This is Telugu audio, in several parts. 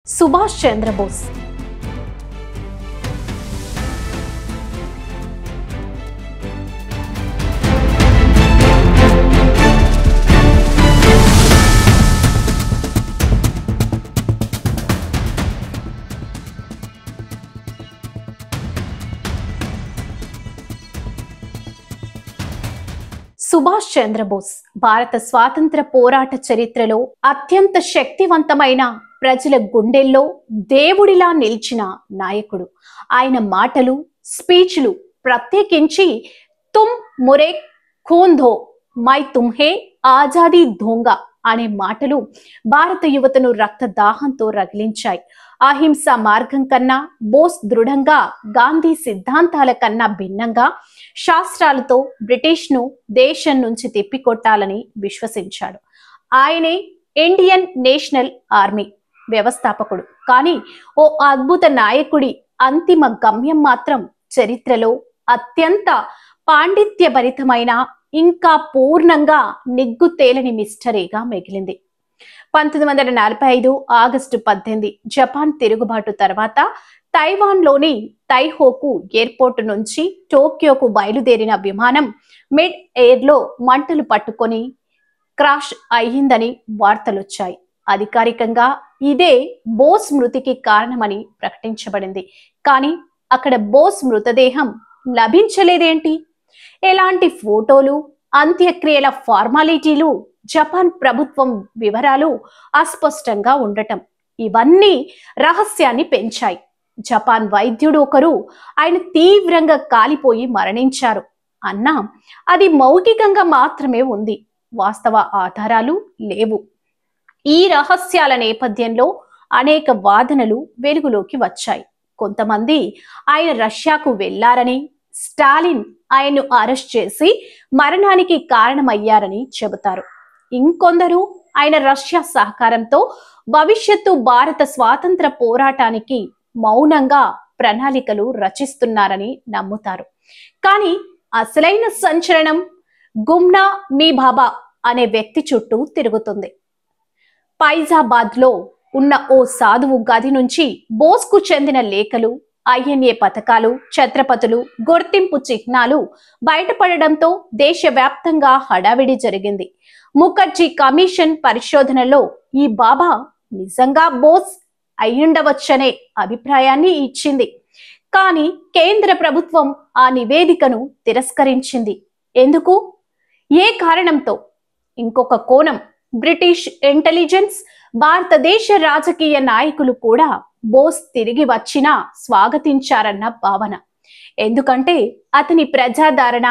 సుభాష్ చంద్రబోస్ సుభాష్ చంద్రబోస్ భారత స్వాతంత్ర పోరాట చరిత్రలో అత్యంత శక్తివంతమైన ప్రజల గుండెల్లో దేవుడిలా నిలిచిన నాయకుడు. ఆయన మాటలు, స్పీచ్లు, ప్రత్యేకించి తుమ్ మురే ఖూన్ దో మై తుమ్హే ఆజాదీ దూంగా అనే మాటలు భారత యువతను రక్తదాహంతో రగిలించాయి. అహింస మార్గం కన్నా బోస్ దృఢంగా గాంధీ సిద్ధాంతాల కన్నా భిన్నంగా శాస్త్రాలతో బ్రిటిష్ ను దేశం నుంచి తిప్పికొట్టాలని విశ్వసించాడు. ఆయనే ఇండియన్ నేషనల్ ఆర్మీ వ్యవస్థాపకుడు. కానీ ఓ అద్భుత నాయకుడి అంతిమ గమ్యం మాత్రం చరిత్రలో అత్యంత పాండిత్యభరితమైన, ఇంకా పూర్ణంగా నిగ్గు తేలని మిస్టరీగా మిగిలింది. 1945 ఆగస్టు 18 జపాన్ తిరుగుబాటు తర్వాత తైవాన్లోని తైహోకు ఎయిర్పోర్టు నుంచి టోక్యోకు బయలుదేరిన విమానం మిడ్ ఎయిర్లో మంటలు పట్టుకొని క్రాష్ అయ్యిందని వార్తలొచ్చాయి. అధికారికంగా ఇదే బోస్ మృతికి కారణమని ప్రకటించబడింది. కానీ అక్కడ బోస్ మృతదేహం లభించలేదేంటి? ఎలాంటి ఫోటోలు, అంత్యక్రియల ఫార్మాలిటీలు, జపాన్ ప్రభుత్వం వివరాలు అస్పష్టంగా ఉండటం, ఇవన్నీ రహస్యాన్ని పెంచాయి. జపాన్ వైద్యుడు ఒకరు ఆయన తీవ్రంగా కాలిపోయి మరణించారు అన్నా అది మౌఖికంగా మాత్రమే ఉంది. వాస్తవ ఆధారాలు లేవు. ఈ రహస్యాల నేపథ్యంలో అనేక వాదనలు వెలుగులోకి వచ్చాయి. కొంతమంది ఆయన రష్యాకు వెళ్లారని, స్టాలిన్ ఆయన్ను అరెస్ట్ చేసి మరణానికి కారణమయ్యారని చెబుతారు. ఇంకొందరు ఆయన రష్యా సహకారంతో భవిష్యత్తు భారత స్వాతంత్ర పోరాటానికి మౌనంగా ప్రణాళికలు రచిస్తున్నారని నమ్ముతారు. కానీ అసలైన సంచలనం గుమ్నా మీ బాబా అనే వ్యక్తి చుట్టూ తిరుగుతుంది. ఫైజాబాద్ లో ఉన్న ఓ సాధువు గది నుంచి బోస్కు చెందిన లేఖలు, ఐఎన్ఏ పథకాలు, ఛత్రపతులు, గుర్తింపు చిహ్నాలు బయటపడడంతో దేశవ్యాప్తంగా హడావిడి జరిగింది. ముఖర్జీ కమిషన్ పరిశోధనలో ఈ బాబా నిజంగా బోస్ అయ్యుండవచ్చనే అభిప్రాయాన్ని ఇచ్చింది. కానీ కేంద్ర ప్రభుత్వం ఆ నివేదికను తిరస్కరించింది. ఎందుకు? ఏ కారణంతో? ఇంకొక కోణం, బ్రిటిష్ ఇంటెలిజెన్స్, భారతదేశ రాజకీయ నాయకులు కూడా బోస్ తిరిగి వచ్చినా స్వాగతించారన్న భావన. ఎందుకంటే అతని ప్రజాదరణ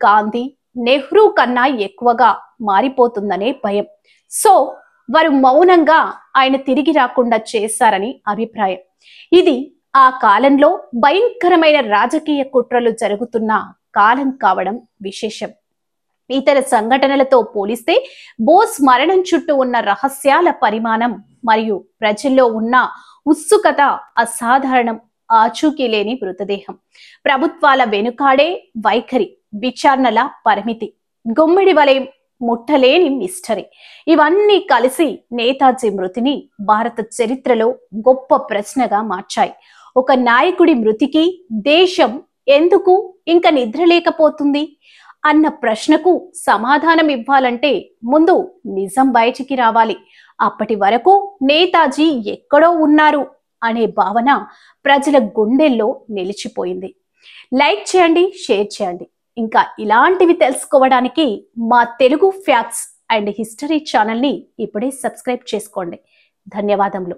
గాంధీ, నెహ్రూ కన్నా ఎక్కువగా మారిపోతుందనే భయం. సో వారు మౌనంగా ఆయన తిరిగి రాకుండా చేశారని అభిప్రాయం. ఇది ఆ కాలంలో భయంకరమైన రాజకీయ కుట్రలు జరుగుతున్న కాలం కావడం విశేషం. ఇతర సంఘటనలతో పోలిస్తే బోస్ మరణం చుట్టూ ఉన్న రహస్యాల పరిమాణం మరియు ప్రజల్లో ఉన్న ఉత్సుకత అసాధారణం. ఆచూకీ లేని మృతదేహం, ప్రభుత్వాల వెనుకాడే వైఖరి, విచారణల పరిమితి, గుమ్మిడి వలె ముట్టలేని మిస్టరీ, ఇవన్నీ కలిసి నేతాజీ మృతిని భారత చరిత్రలో గొప్ప ప్రశ్నగా మార్చాయి. ఒక నాయకుడి మృతికి దేశం ఎందుకు ఇంకా నిద్రలేకపోతుంది అన్న ప్రశ్నకు సమాధానం ఇవ్వాలంటే ముందు నిజం బయటికి రావాలి. అప్పటి వరకు నేతాజీ ఎక్కడో ఉన్నారు అనే భావన ప్రజల గుండెల్లో నిలిచిపోయింది. లైక్ చేయండి, షేర్ చేయండి. ఇంకా ఇలాంటివి తెలుసుకోవడానికి మా తెలుగు ఫ్యాక్ట్స్ అండ్ హిస్టరీ ఛానల్ని ఇప్పుడే సబ్స్క్రైబ్ చేసుకోండి. ధన్యవాదములు.